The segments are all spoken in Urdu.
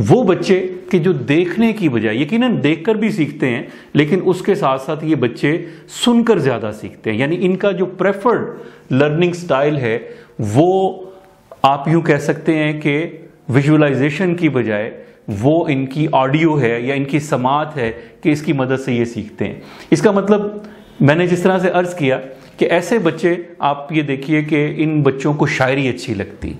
وہ بچے کہ جو دیکھنے کی بجائے، یقیناً دیکھ کر بھی سیکھتے ہیں لیکن اس کے ساتھ ساتھ یہ بچے سن کر زیادہ سیکھتے ہیں، یعنی ان کا جو پریفرڈ لرننگ سٹائل ہے وہ آپ یوں کہہ سکتے ہیں کہ ویژولائزیشن کی بجائے وہ ان کی آڈیو ہے یا ان کی سماعت ہے کہ اس کی مدد سے یہ سیکھتے ہیں۔ اس کا مطلب میں نے جس طرح سے عرض کیا کہ ایسے بچے، آپ یہ دیکھیے کہ ان بچوں کو شاعری اچھی لگتی،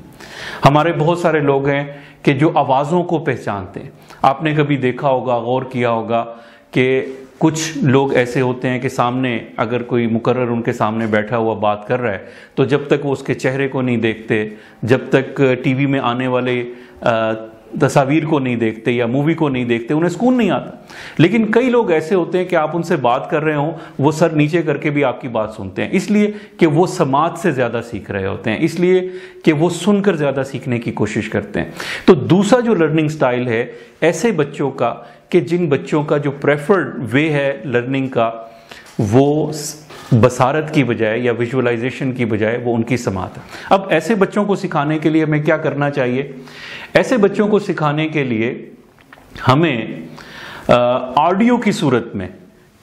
ہمارے بہت سارے لوگ ہیں کہ جو آوازوں کو پہچانتے ہیں۔ آپ نے کبھی دیکھا ہوگا، غور کیا ہوگا کہ کچھ لوگ ایسے ہوتے ہیں کہ سامنے اگر کوئی مقرر ان کے سامنے بیٹھا ہوا بات کر رہا ہے تو جب تک وہ اس کے چہرے کو نہیں دیکھتے، جب تک ٹی وی میں آنے والے تصاویر کو نہیں دیکھتے یا مووی کو نہیں دیکھتے، انہیں سکون نہیں آتا۔ لیکن کئی لوگ ایسے ہوتے ہیں کہ آپ ان سے بات کر رہے ہوں، وہ سر نیچے کر کے بھی آپ کی بات سنتے ہیں، اس لیے کہ وہ سماعت سے زیادہ سیکھ رہے ہوتے ہیں، اس لیے کہ وہ سن کر زیادہ سیکھنے کی کوشش کرتے ہیں۔ تو دوسرا جو لرننگ سٹائل ہے ایسے بچوں کا کہ جن بچوں کا جو پریفرڈ وے ہے لرننگ کا وہ بصارت کی بجائے یا ویژولائزیشن کی بجائے وہ ان کی سماعت ہے۔ اب ایسے بچوں کو سکھانے کے لیے ہمیں کیا کرنا چاہیے؟ ایسے بچوں کو سکھانے کے لیے ہمیں آڈیو کی صورت میں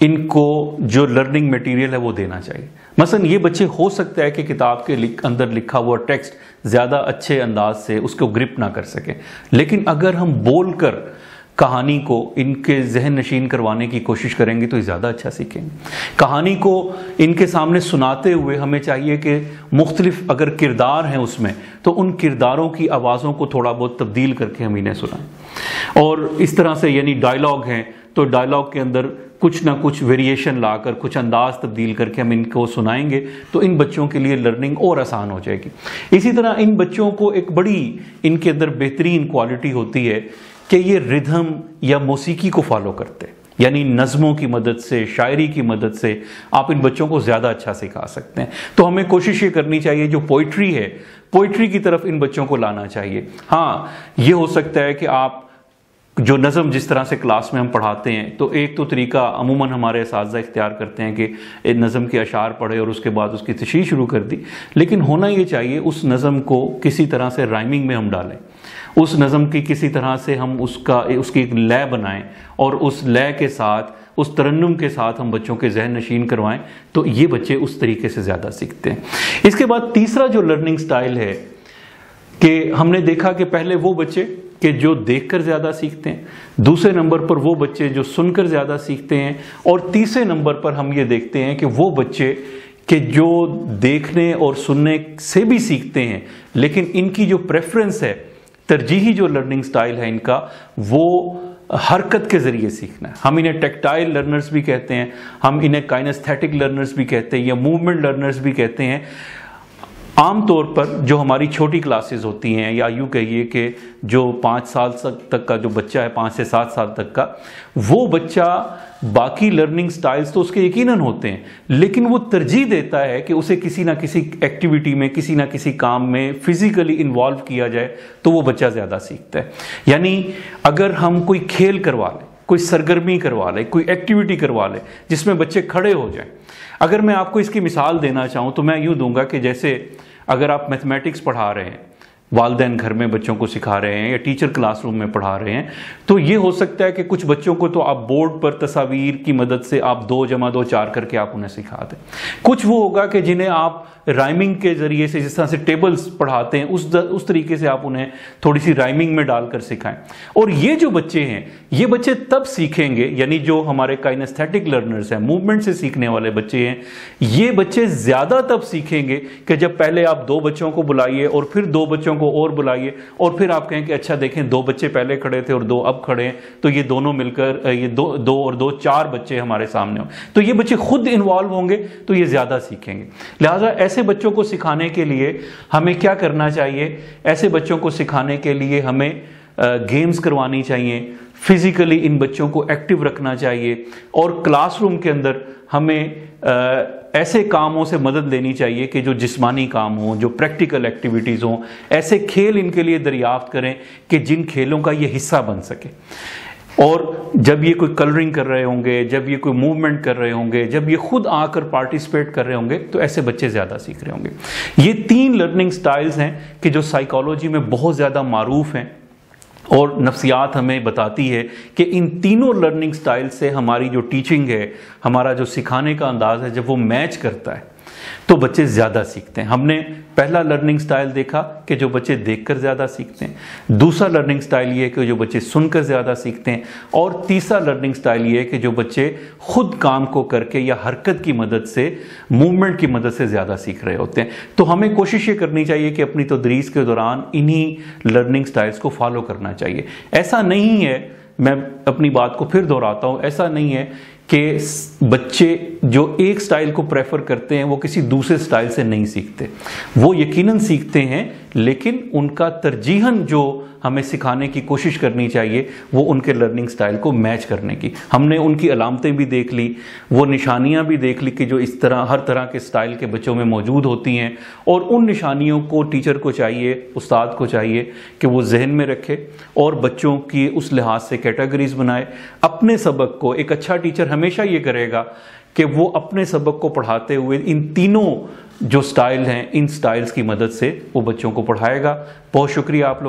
ان کو جو لرننگ میٹیریل ہے وہ دینا چاہیے۔ مثلا یہ بچے ہو سکتا ہے کہ کتاب کے اندر لکھا ہوا ٹیکسٹ زیادہ اچھے انداز سے اس کو گرپ نہ کر سکیں، لیکن اگر ہم بول کر کہانی کو ان کے ذہن نشین کروانے کی کوشش کریں گے تو یہ زیادہ اچھا سیکھیں گے۔ کہانی کو ان کے سامنے سناتے ہوئے ہمیں چاہیے کہ مختلف اگر کردار ہیں اس میں تو ان کرداروں کی آوازوں کو تھوڑا بہت تبدیل کر کے ہم انہیں سنائیں، اور اس طرح سے یعنی ڈائلاگ ہیں تو ڈائلاگ کے اندر کچھ نہ کچھ ویریشن لا کر، کچھ انداز تبدیل کر کے ہم ان کو سنائیں گے تو ان بچوں کے لیے لرننگ اور آسان ہو جائے گی۔ اسی طرح ان بچوں کو ایک بڑی ان کے اندر بہترین کوالٹی ہوتی ہے کہ یہ ردھم یا موسیقی کو فالو کرتے ہیں، یعنی نظموں کی مدد سے، شاعری کی مدد سے آپ ان بچوں کو زیادہ اچھا سکھا سکتے ہیں۔ تو ہمیں کوشش یہ کرنی چاہیے جو پوئٹری ہے، پوئٹری کی طرف ان بچوں کو لانا چاہیے۔ ہاں یہ ہو سکتا ہے کہ آپ جو نظم جس طرح سے کلاس میں ہم پڑھاتے ہیں تو ایک تو طریقہ عموماً ہمارے اساتذہ اختیار کرتے ہیں کہ نظم کے اشعار پڑھے اور اس کے بعد اس کی تشریح شروع کر دی، لیکن ہونا یہ چاہیے اس نظم کو کسی طرح سے رائمنگ میں ہم ڈالیں، اس نظم کی کسی طرح سے ہم اس کی ایک لے بنائیں اور اس لے کے ساتھ، اس ترنم کے ساتھ ہم بچوں کے ذہن نشین کروائیں تو یہ بچے اس طریقے سے زیادہ سیکھتے ہیں۔ اس کے بعد تیسرا جو لرننگ سٹائل ہے کہ ہم نے دیکھا کہ پہلے وہ بچے کہ جو دیکھ کر زیادہ سیکھتے ہیں، دوسرے نمبر پر وہ بچے جو سن کر زیادہ سیکھتے ہیں، اور تیسرے نمبر پر ہم یہ دیکھتے ہیں کہ وہ بچے کہ جو دیکھنے اور سننے سے بھی سیکھتے ہیں لیکن ان کی جو پریفرنس ہے، ترجیحی جو لرننگ سٹائل ہے ان کا، وہ حرکت کے ذریعے سیکھنا ہے۔ ہم انہیں ٹیکٹائل لرنرز بھی کہتے ہیں، ہم انہیں کائنستھیٹک لرنرز بھی کہتے ہیں یا موومنٹ لرنرز بھی کہتے ہیں۔ عام طور پر جو ہماری چھوٹی کلاسز ہوتی ہیں یا یوں کہیے کہ جو 5 سال تک کا جو بچہ ہے، 5 سے 7 سال تک کا، وہ بچہ باقی لرننگ سٹائلز تو اس کے یقیناً ہوتے ہیں لیکن وہ ترجیح دیتا ہے کہ اسے کسی نہ کسی ایکٹیویٹی میں، کسی نہ کسی کام میں فزیکلی انوالو کیا جائے تو وہ بچہ زیادہ سیکھتا ہے۔ یعنی اگر ہم کوئی کھیل کروا لیں، کوئی سرگرمی کروا لیں، کوئی ایکٹیویٹی کروا لیں جس میں بچے کھڑے ہو جائیں۔ اگر میں آپ کو اس کی مثال دینا چاہوں تو میں یوں دوں گا کہ جیسے اگر آپ میتھمیٹکس پڑھا رہے ہیں، والدین گھر میں بچوں کو سکھا رہے ہیں یا ٹیچر کلاس روم میں پڑھا رہے ہیں، تو یہ ہو سکتا ہے کہ کچھ بچوں کو تو آپ بورڈ پر تصاویر کی مدد سے آپ 2 + 2 = 4 کر کے آپ انہیں سکھا دیں۔ کچھ وہ ہوگا کہ جنہیں آپ رائمنگ کے ذریعے سے، جس طرح سے ٹیبلز پڑھاتے ہیں اس طریقے سے آپ انہیں تھوڑی سی رائمنگ میں ڈال کر سکھائیں۔ اور یہ جو بچے ہیں، یہ بچے تب سیکھیں گے، یعنی جو ہمارے کائنستھیٹک لرنرز ہیں، موومنٹ سے سیکھنے والے بچے ہیں، یہ بچے زیادہ تب سیکھیں گے کہ جب پہلے آپ 2 بچوں کو بلائیے اور پھر 2 بچوں کو اور بلائیے اور پھر آپ کہیں کہ اچھا دیکھیں 2 بچے پہلے کھڑے تھے اور 2 اب کھڑے ہیں تو یہ دونوں مل کر یہ 2 اور 2 4 بچے ہمارے سامنے ہوں، تو یہ بچے خود انوالو ہوں گے تو یہ زیادہ سیکھیں گے۔ لہٰذا ایسے بچوں کو سکھانے کے لیے ہمیں کیا کرنا چاہیے؟ ایسے بچوں کو سکھانے کے لیے ہمیں گیمز کروانی چاہیے، فزیکلی ان بچوں کو ایکٹیو رکھنا چاہیے، اور کلاس روم کے اندر ہمیں ایسے کاموں سے مدد لینی چاہیے کہ جو جسمانی کام ہوں، جو پریکٹیکل ایکٹیویٹیز ہوں، ایسے کھیل ان کے لیے دریافت کریں کہ جن کھیلوں کا یہ حصہ بن سکے۔ اور جب یہ کوئی کلرنگ کر رہے ہوں گے، جب یہ کوئی موومنٹ کر رہے ہوں گے، جب یہ خود آ کر پارٹیسپیٹ کر رہے ہوں گے تو ایسے بچے زیادہ سیکھ رہے ہوں گے۔ یہ 3 لرننگ سٹائلز ہیں کہ جو سائیکالوجی میں بہت زیادہ معروف ہیں، اور نفسیات ہمیں بتاتی ہے کہ ان تینوں لرننگ سٹائل سے ہماری جو ٹیچنگ ہے، ہمارا جو سکھانے کا انداز ہے، جب وہ میچ کرتا ہے تو بچے زیادہ سیکھتے ہیں۔ ہم نے پہلا لرننگ سٹائل دیکھا کہ جو بچے دیکھ کر زیادہ سیکھتے ہیں، دوسرا لرننگ سٹائل یہ ہے کہ جو بچے سن کر زیادہ سیکھتے ہیں، اور تیسرا لرننگ سٹائل یہ ہے کہ جو بچے خود کام کو کر کے یا حرکت کی مدد سے، موومنٹ کی مدد سے زیادہ سیکھ رہے ہوتے ہیں۔ تو ہمیں کوشش یہ کرنی چاہیے کہ اپنی تدریس کے دوران انہی لرننگ سٹائلز کو فالو کرنا چاہیے۔ ایسا نہیں ہے، میں اپنی بات کو پھر دہراتا ہوں، ایسا نہیں ہے کہ بچے جو ایک سٹائل کو پریفر کرتے ہیں وہ کسی دوسرے سٹائل سے نہیں سیکھتے، وہ یقیناً سیکھتے ہیں، لیکن ان کا ترجیحاً جو ہمیں سکھانے کی کوشش کرنی چاہیے وہ ان کے لرننگ سٹائل کو میچ کرنے کی۔ ہم نے ان کی علامتیں بھی دیکھ لی، وہ نشانیاں بھی دیکھ لی کہ جو اس طرح ہر طرح کے سٹائل کے بچوں میں موجود ہوتی ہیں، اور ان نشانیوں کو ٹیچر کو چاہیے، استاد کو چاہیے کہ وہ ذہن میں رکھے اور بچوں کی اس لحاظ سے کیٹیگریز بنائے۔ اپنے سبق کو ایک اچھا ٹیچر ہمیشہ یہ کرے گا کہ وہ اپنے سبق کو پڑھاتے ہوئے ان تینوں جو سٹائل ہیں، ان سٹائلز کی مدد سے وہ بچوں کو پڑھائے گا۔ بہت شکریہ آپ لوگ۔